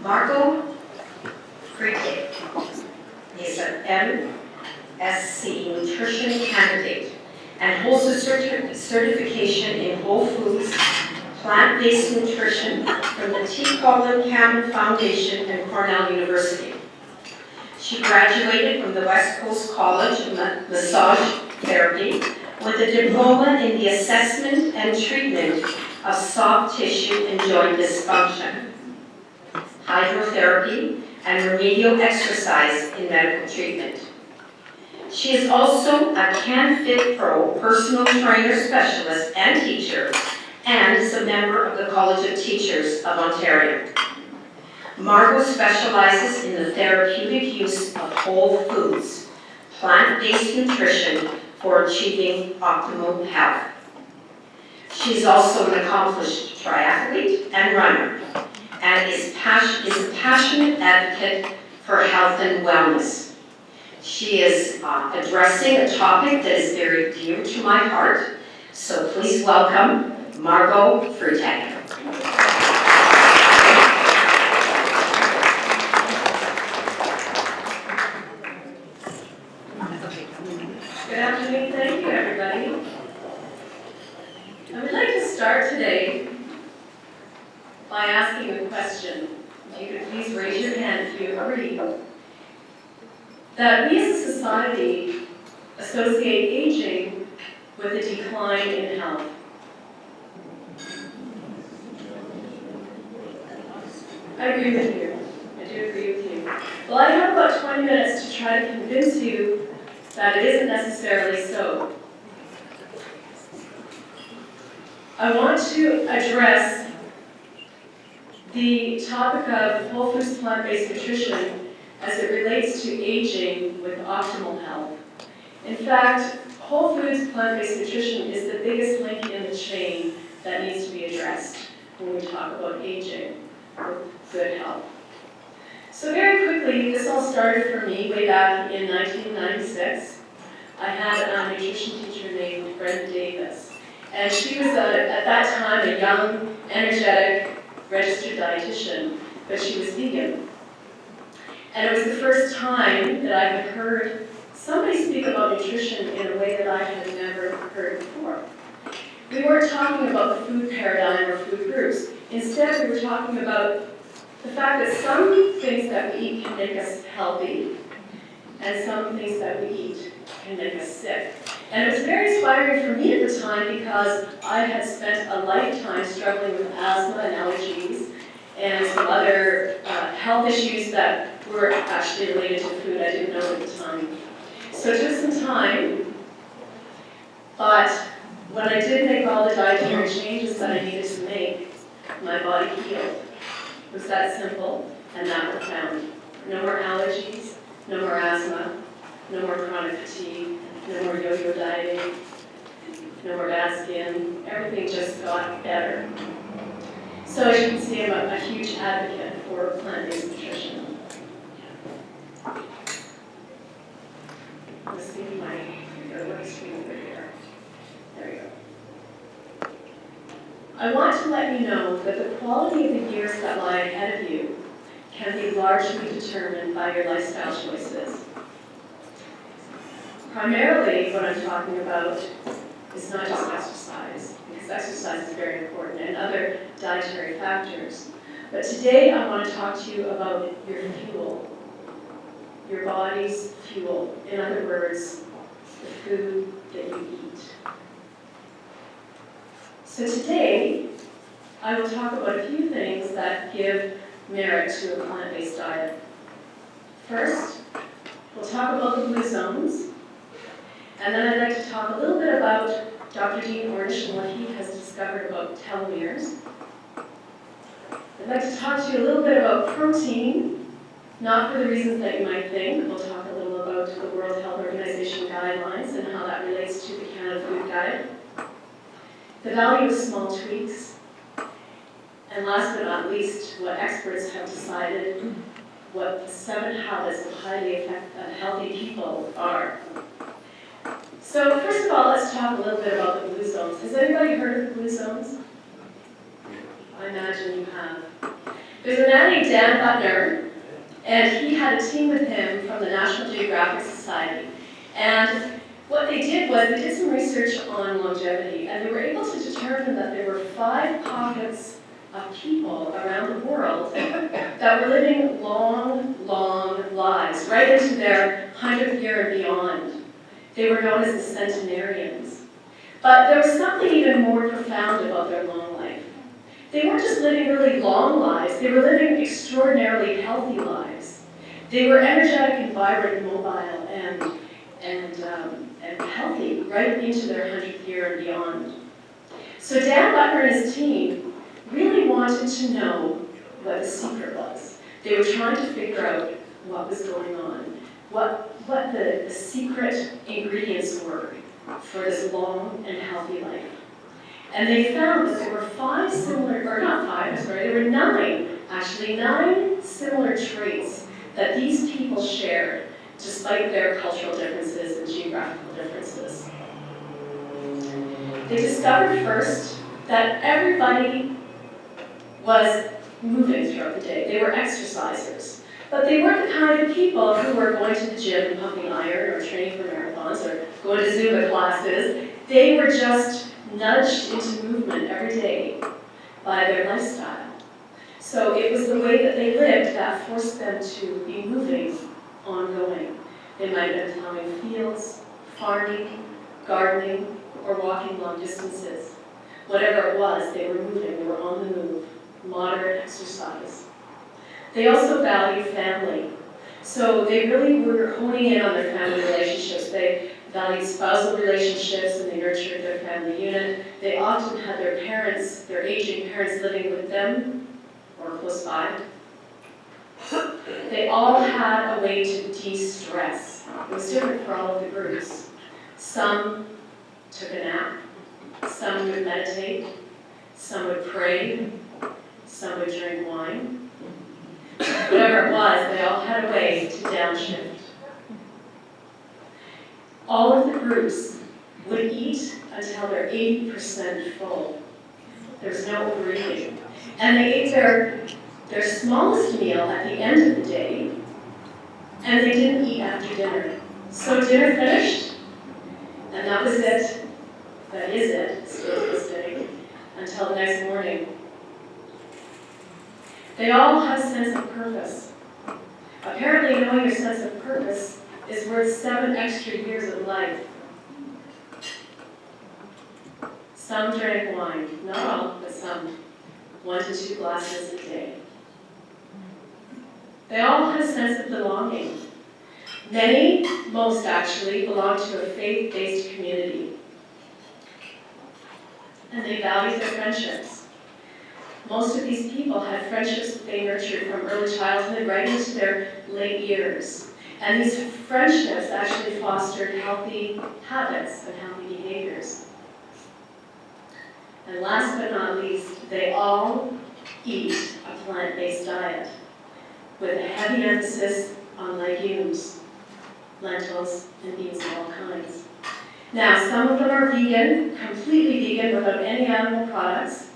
Margot Friedrich is an MSc nutrition candidate and holds a certification in Whole Foods, plant-based nutrition from the T. Colin Campbell Foundation and Cornell University. She graduated from the West Coast College of Massage Therapy with a diploma in the assessment and treatment of soft tissue and joint dysfunction, hydrotherapy, and remedial exercise in medical treatment. She is also a CanFit Pro personal trainer specialist and teacher, and is a member of the College of Teachers of Ontario. Margot specializes in the therapeutic use of whole foods, plant-based nutrition for achieving optimal health. She is also an accomplished triathlete and runner, and is a passionate advocate for health and wellness. She is addressing a topic that is very dear to my heart, so please welcome Margot Friedrich. Good afternoon, thank you everybody. I would like to start today by asking a question. If you could please raise your hand if you agree. That we as a society associate aging with a decline in health. I agree with you. I do agree with you. Well, I have about 20 minutes to try to convince you that it isn't necessarily so. I want to address the topic of whole foods plant-based nutrition as it relates to aging with optimal health. In fact, whole foods plant-based nutrition is the biggest link in the chain that needs to be addressed when we talk about aging with good health. So very quickly, this all started for me way back in 1996. I had a nutrition teacher named Brenda Davis, and she was at that time a young, energetic, registered dietitian, but she was vegan. And it was the first time that I had heard somebody speak about nutrition in a way that I had never heard before. We weren't talking about the food paradigm or food groups. Instead, we were talking about the fact that some things that we eat can make us healthy, and some things that we eat can make us sick. And it was very inspiring for me at the time because I had spent a lifetime struggling with asthma and allergies and some other health issues that were actually related to food I didn't know at the time. So it took some time, but when I did make all the dietary changes that I needed to make, my body healed. It was that simple and that profound. No more allergies, no more asthma, no more chronic fatigue, no more yo-yo dieting, no more bad skin. Everything just got better. So as you can see, I'm a huge advocate for plant-based nutrition. Let's see my work screen over here. There we go. I want to let you know that the quality of the years that lie ahead of you can be largely determined by your lifestyle choices. Primarily, what I'm talking about is not just exercise, because exercise is very important, and other dietary factors. But today I want to talk to you about your fuel, your body's fuel. In other words, the food that you eat. So today, I will talk about a few things that give merit to a plant-based diet. First, we'll talk about the blue zones, and then I'd like to talk a little bit about Dr. Dean Ornish and what he has discovered about telomeres. I'd like to talk to you a little bit about protein, not for the reasons that you might think. We'll talk a little about the World Health Organization guidelines and how that relates to the Canada Food Guide. The value of small tweaks. And last but not least, what experts have decided what the 7 habits of highly healthy people are. So first of all, let's talk a little bit about the blue zones. Has anybody heard of the blue zones? I imagine you have. There's a man named Dan Butner, and he had a team with him from the National Geographic Society. And what they did was they did some research on longevity, and they were able to determine that there were 5 pockets of people around the world that were living long, long lives, right into their 100th year and beyond. They were known as the centenarians. But there was something even more profound about their long life. They weren't just living really long lives, they were living extraordinarily healthy lives. They were energetic and vibrant and mobile and healthy right into their 100th year and beyond. So Dan Butner and his team really wanted to know what the secret was. They were trying to figure out what was going on, what the secret ingredients were for this long and healthy life. And they found that there were 5 similar, or not 5, sorry, there were 9, actually 9 similar traits that these people shared, despite their cultural differences and geographical differences. They discovered first that everybody was moving throughout the day. They were exercisers. But they weren't the kind of people who were going to the gym and pumping iron or training for marathons or going to Zumba classes. They were just nudged into movement every day by their lifestyle. So it was the way that they lived that forced them to be moving ongoing. They might have been plowing fields, farming, gardening, or walking long distances. Whatever it was, they were moving, they were on the move, moderate exercise. They also valued family. So they really were honing in on their family relationships. They valued spousal relationships and they nurtured their family unit. They often had their parents, their aging parents living with them or close by. They all had a way to de-stress. It was different for all of the groups. Some took a nap, some would meditate, some would pray, some would drink wine. Whatever it was, they all had a way to downshift. All of the groups would eat until they're 80% full. There's no overeating. And they ate their smallest meal at the end of the day, and they didn't eat after dinner. So dinner finished, and that was it. That is it, still to this day, until the next morning. They all had a sense of purpose. Apparently, knowing your sense of purpose is worth 7 extra years of life. Some drank wine, not all, but some. 1 to 2 glasses a day. They all had a sense of belonging. Many, most actually, belonged to a faith-based community. And they valued their friendships. Most of these people had friendships that they nurtured from early childhood right into their late years. And these friendships actually fostered healthy habits and healthy behaviors. And last but not least, they all eat a plant-based diet with a heavy emphasis on legumes, lentils, and beans of all kinds. Now, some of them are vegan, completely vegan without any animal products,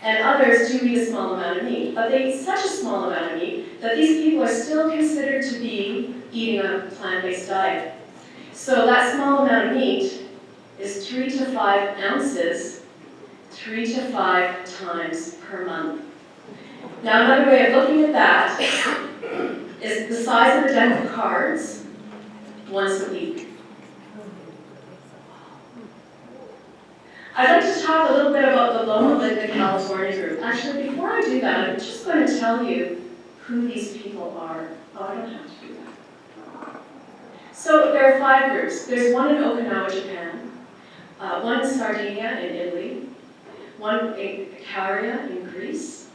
and others do eat a small amount of meat. But they eat such a small amount of meat that these people are still considered to be eating a plant-based diet. So that small amount of meat is 3 to 5 ounces, 3 to 5 times per month. Now, another way of looking at that is the size of a deck of cards once a week. I'd like to talk a little bit about the Loma Linda, California group. Actually, before I do that, I'm just going to tell you who these people are. Oh, I don't have to do that. So there are 5 groups. There's one in Okinawa, Japan, one in Sardinia in Italy, one in Caria in Greece,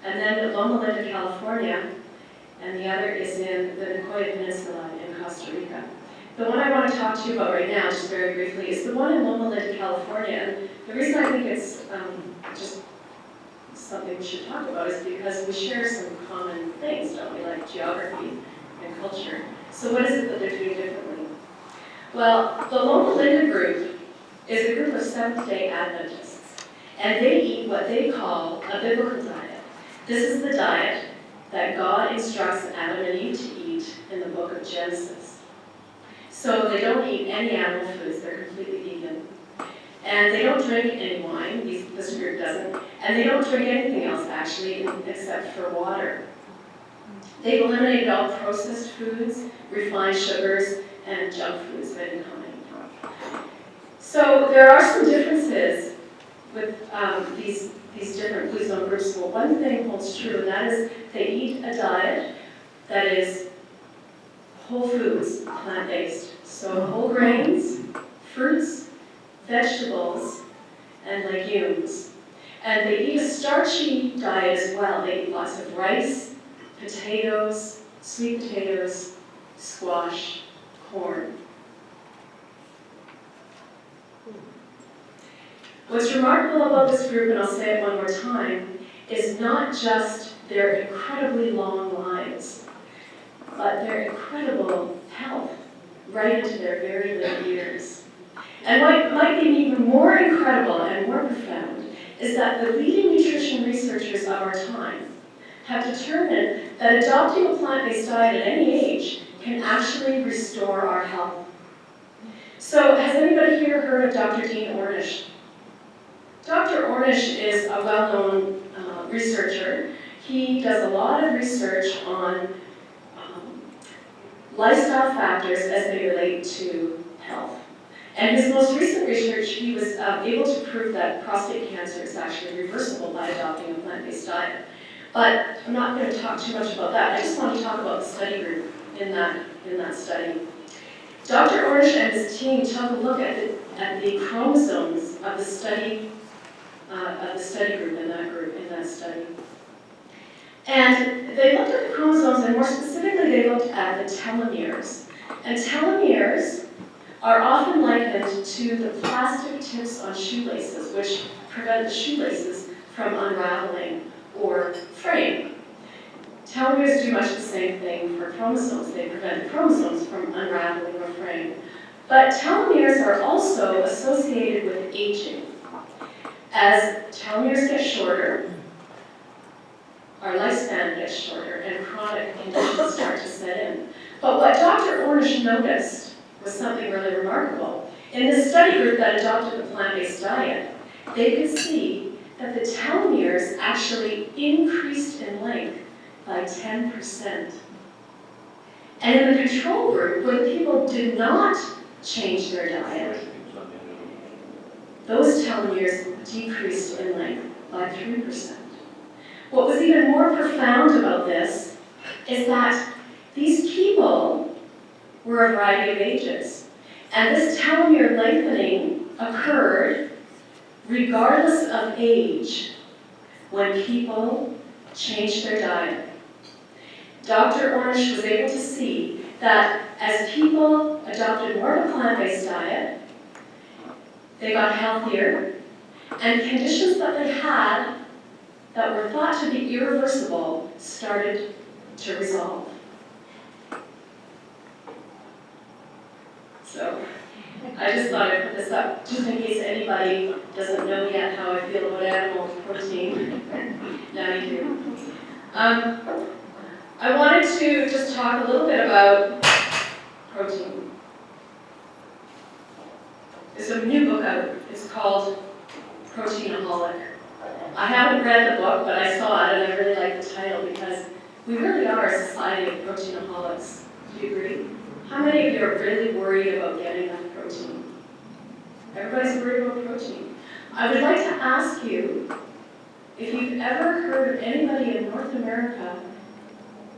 and then Loma Linda, California, and the other is in the Nicoya Peninsula in Costa Rica. The one I want to talk to you about right now, just very briefly, is the one in Loma Linda, California. And the reason I think it's just something we should talk about is because we share some common things, don't we, like geography and culture. So what is it that they're doing differently? Well, the Loma Linda group is a group of Seventh-day Adventists, and they eat what they call a biblical diet. This is the diet that God instructs Adam and Eve to eat in the book of Genesis. So they don't eat any animal foods, they're completely vegan. And they don't drink any wine, this group doesn't, and they don't drink anything else actually except for water. They've eliminated all processed foods, refined sugars, and junk foods. They didn't comment on. So there are some differences with these different Blue Zone groups. Well, one thing holds true, and that is they eat a diet that is whole foods, plant-based. So whole grains, fruits, vegetables, and legumes. And they eat a starchy diet as well. They eat lots of rice, potatoes, sweet potatoes, squash, corn. What's remarkable about this group, and I'll say it one more time, is not just their incredibly long lives, but their incredible health right into their very late years. And what might be even more incredible and more profound is that the leading nutrition researchers of our time have determined that adopting a plant-based diet at any age can actually restore our health. So has anybody here heard of Dr. Dean Ornish? Dr. Ornish is a well-known researcher. He does a lot of research on lifestyle factors as they relate to health. And his most recent research, he was able to prove that prostate cancer is actually reversible by adopting a plant-based diet. But I'm not going to talk too much about that. I just want to talk about the study group in that study. Dr. Ornish and his team took a look at the chromosomes of the study group in that study. And they looked at the chromosomes, and more specifically, they looked at the telomeres. And telomeres are often likened to the plastic tips on shoelaces, which prevent the shoelaces from unraveling or fraying. Telomeres do much the same thing for chromosomes. They prevent the chromosomes from unraveling or fraying. But telomeres are also associated with aging. As telomeres get shorter, our lifespan gets shorter, and chronic conditions start to set in. But what Dr. Ornish noticed was something really remarkable. In this study group that adopted the plant-based diet, they could see that the telomeres actually increased in length by 10%. And in the control group, when people did not change their diet, those telomeres decreased in length by 3%. What was even more profound about this is that these people were a variety of ages. And this telomere lengthening occurred regardless of age when people changed their diet. Dr. Ornish was able to see that as people adopted more of a plant-based diet, they got healthier, and conditions that they had that were thought to be irreversible started to resolve. So I just thought I'd put this up just in case anybody doesn't know yet how I feel about animal protein. Now you do. I wanted to just talk a little bit about protein. There's a new book out. It's called Proteinaholic. I haven't read the book, but I saw it and I really like the title because we really are a society of proteinaholics. Do you agree? How many of you are really worried about getting enough protein? Everybody's worried about protein. I would like to ask you if you've ever heard of anybody in North America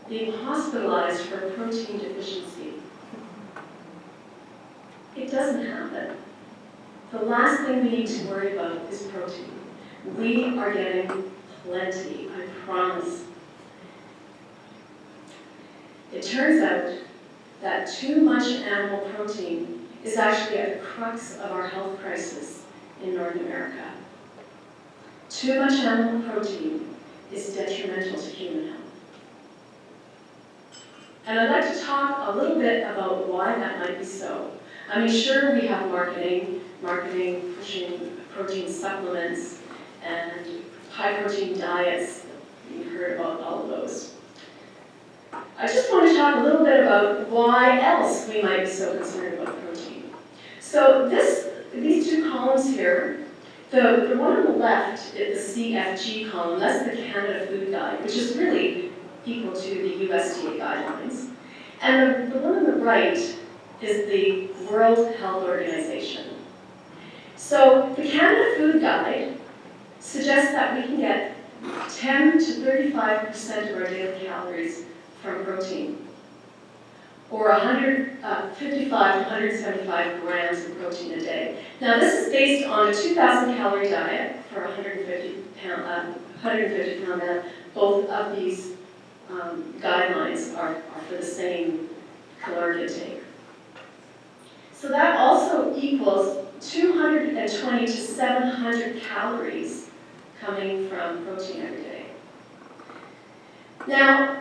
being hospitalized for a protein deficiency. It doesn't happen. The last thing we need to worry about is protein. We are getting plenty, I promise. It turns out that too much animal protein is actually at the crux of our health crisis in North America. Too much animal protein is detrimental to human health. And I'd like to talk a little bit about why that might be so. I mean, sure, we have marketing pushing protein supplements and high protein diets, You've heard about all of those. I just want to talk a little bit about why else we might be so concerned about protein. So these two columns here, the one on the left is the CFG column, that's the Canada Food Guide, which is really equal to the USDA guidelines. And the one on the right is the World Health Organization. So the Canada Food Guide suggests that we can get 10 to 35% of our daily calories from protein, or 55 to 175 grams of protein a day. Now this is based on a 2,000 calorie diet for a 150 pound man. Both of these guidelines are for the same caloric intake. So that also equals 220 to 700 calories coming from protein every day. Now,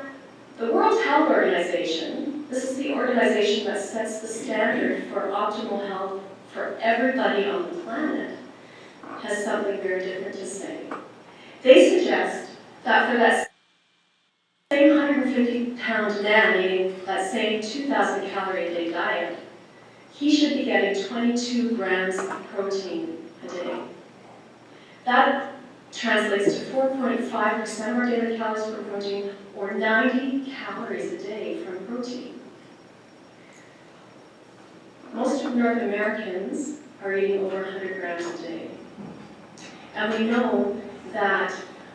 the World Health Organization, this is the organization that sets the standard for optimal health for everybody on the planet, has something very different to say. They suggest that for that same 150-pound man eating that same 2,000 calorie a day diet, he should be getting 22 grams of protein a day. That translates to 4.5% of our daily calories from protein, or 90 calories a day from protein. Most of North Americans are eating over 100 grams a day. And we know that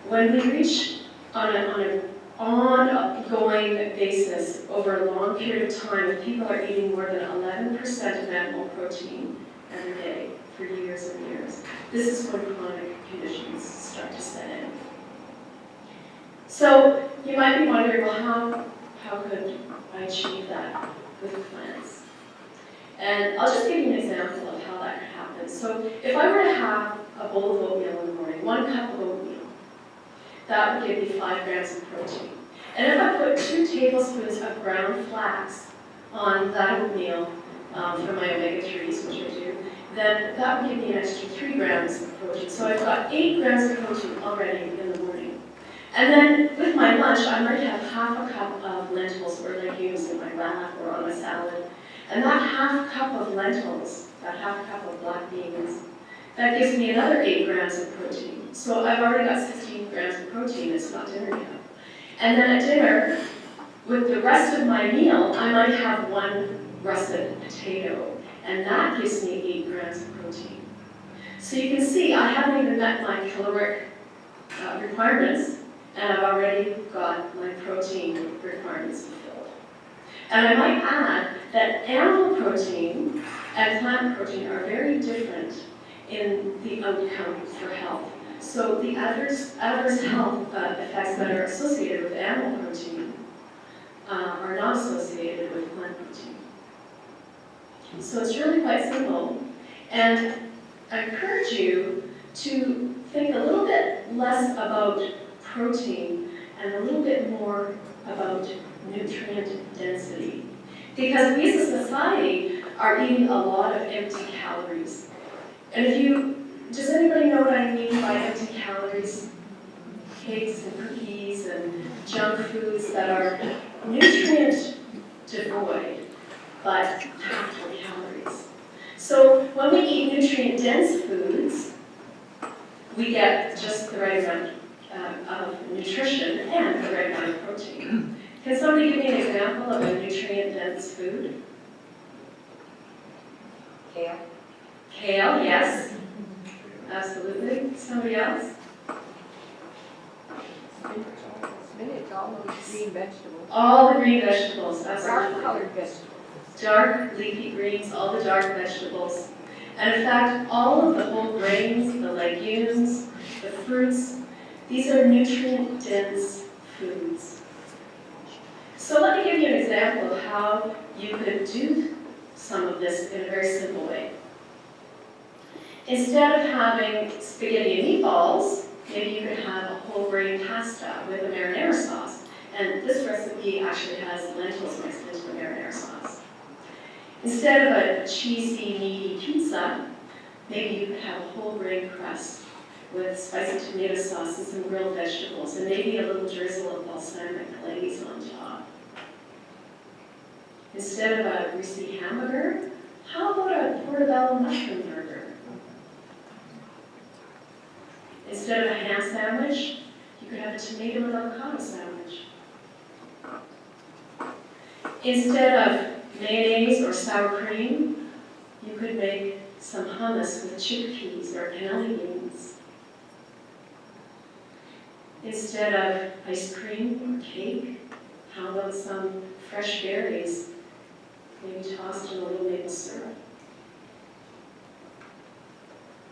when we reach on an ongoing basis over a long period of time, if people are eating more than 11% of animal protein every day for years and years, this is when chronic conditions start to set in. So you might be wondering, well, how could I achieve that with plants? And I'll just give you an example of how that could happen. So if I were to have a bowl of oatmeal in the morning, 1 cup of oatmeal, that would give me 5 grams of protein. And if I put 2 tablespoons of ground flax on that oatmeal for my omega-3s, which I do, then that would give me an extra 3 grams of protein. So I've got 8 grams of protein already in the morning. And then with my lunch, I might have half a cup of lentils or legumes in my wrap or on my salad. And that half cup of lentils, that half cup of black beans, that gives me another 8 grams of protein. So I've already got 16 grams of protein. It's not dinner yet. And then at dinner, with the rest of my meal, I might have 1 russet potato, and that gives me 8 grams of protein. So you can see I haven't even met my caloric requirements, and I've already got my protein requirements fulfilled. And I might add that animal protein and plant protein are very different in the outcome for health. So the adverse health effects that are associated with animal protein are not associated with plant protein. So it's really quite simple. And I encourage you to think a little bit less about protein and a little bit more about nutrient density. Because we as a society are eating a lot of empty calories. And does anybody know what I mean by empty calories? Cakes and cookies and junk foods that are nutrient devoid, but packed with calories. So when we eat nutrient dense foods, we get just the right amount of nutrition and the right amount of protein. Can somebody give me an example of a nutrient dense food? Kale. Kale, yes. Absolutely. Somebody else? Spinach, all those green vegetables. All the green vegetables, absolutely. Dark-colored vegetables. Dark leafy greens, all the dark vegetables. And in fact, all of the whole grains, the legumes, the fruits, these are nutrient-dense foods. So let me give you an example of how you could do some of this in a very simple way. Instead of having spaghetti and meatballs, maybe you could have a whole grain pasta with a marinara sauce. And this recipe actually has lentils mixed into the marinara sauce. Instead of a cheesy, meaty pizza, maybe you could have a whole grain crust with spicy tomato sauce and some grilled vegetables, and maybe a little drizzle of balsamic glaze on top. Instead of a greasy hamburger, how about a portobello mushroom burger? Instead of a ham sandwich, you could have a tomato and avocado sandwich. Instead of mayonnaise or sour cream, you could make some hummus with chickpeas or cannelli beans. Instead of ice cream or cake, how about some fresh berries, maybe tossed in a little maple syrup?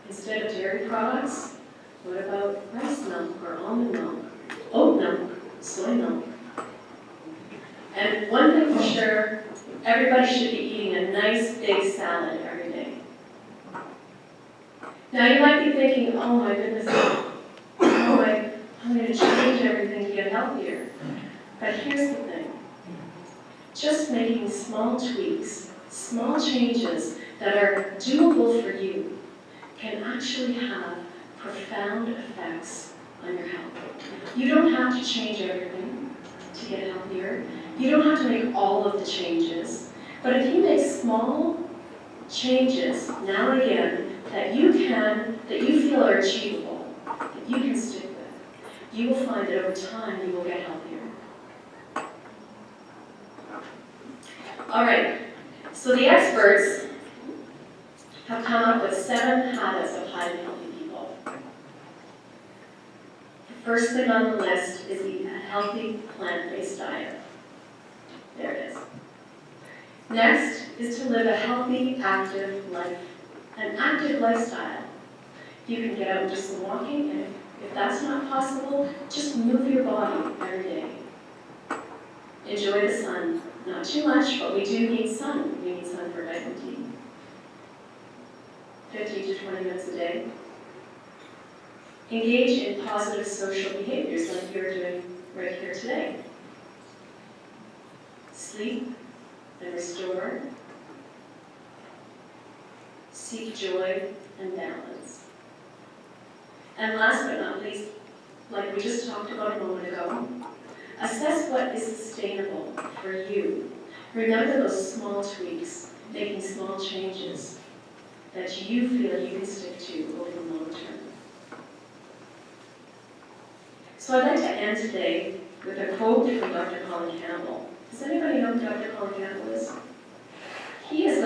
Instead of dairy products, what about rice milk or almond milk, oat milk, soy milk? And one thing for sure, everybody should be eating a nice big salad every day. Now you might be thinking, oh my goodness, I'm going to change everything to get healthier. But here's the thing. Just making small tweaks, small changes that are doable for you can actually have profound effects on your health. You don't have to change everything to get healthier. You don't have to make all of the changes. But if you make small changes now and again that you feel are achievable, that you can stick with, you will find that over time you will get healthier. All right, so the experts have come up with 7 habits of highly healthy people. The first thing on the list is eat a healthy plant-based diet. There it is. Next is to live a healthy, active life, an active lifestyle. You can get out and do some walking, and if that's not possible, just move your body every day. Enjoy the sun. Not too much, but we do need sun. We need sun for vitamin D. 15 to 20 minutes a day. Engage in positive social behaviors like you're doing right here today. Sleep and restore. Seek joy and balance. And last but not least, like we just talked about a moment ago, assess what is sustainable for you. Remember those small tweaks, making small changes that you feel you can stick to over the long term. So I'd like to end today with a quote from Dr. Colin Campbell. Does anybody know who Dr. Colin Campbell is? He was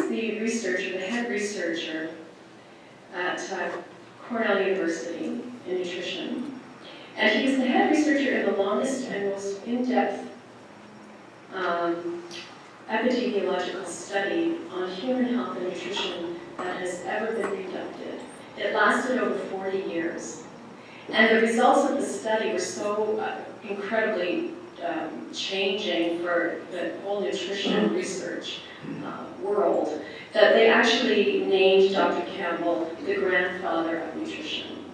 the researcher, the head researcher at Cornell University in nutrition. And he was the head researcher in the longest and most in-depth epidemiological study on human health and nutrition that has ever been conducted. It lasted over 40 years. And the results of the study were so incredibly changing for the whole nutrition research world that they actually named Dr. Campbell the grandfather of nutrition.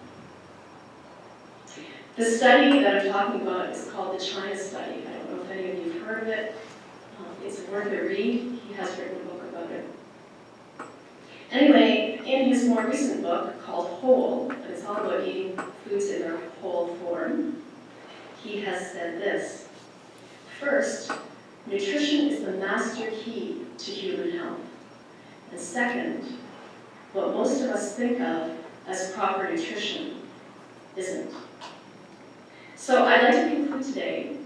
The study that I'm talking about is called the China Study. I don't know if any of you have heard of it. It's worth a read. He has written a book about it. Anyway, in his more recent book called Whole, and it's all about eating foods in their whole form, he has said this. First, nutrition is the master key to human health. And second, what most of us think of as proper nutrition isn't. So I'd like to conclude today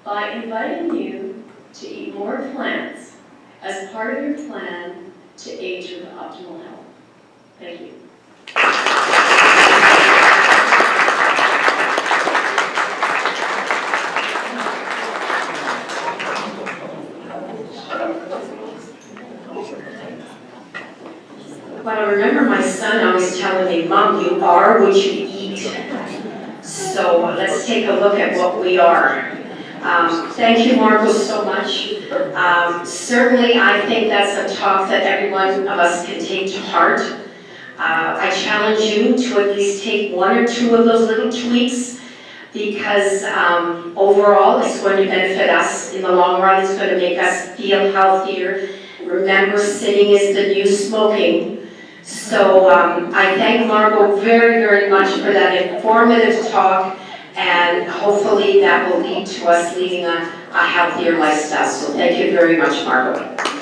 by inviting you to eat more plants as part of your plan to age with optimal health. Thank you. Well, I remember my son always telling me, Mom, you are what you eat. So let's take a look at what we are. Thank you, Marco, so much. Certainly, I think that's a talk that every one of us can take to heart. I challenge you to at least take 1 or 2 of those little tweaks because overall, it's going to benefit us in the long run. It's going to make us feel healthier. Remember, sitting is the new smoking. So I thank Margot very, very much for that informative talk, and hopefully that will lead to us leading a healthier lifestyle. So thank you very much, Margot.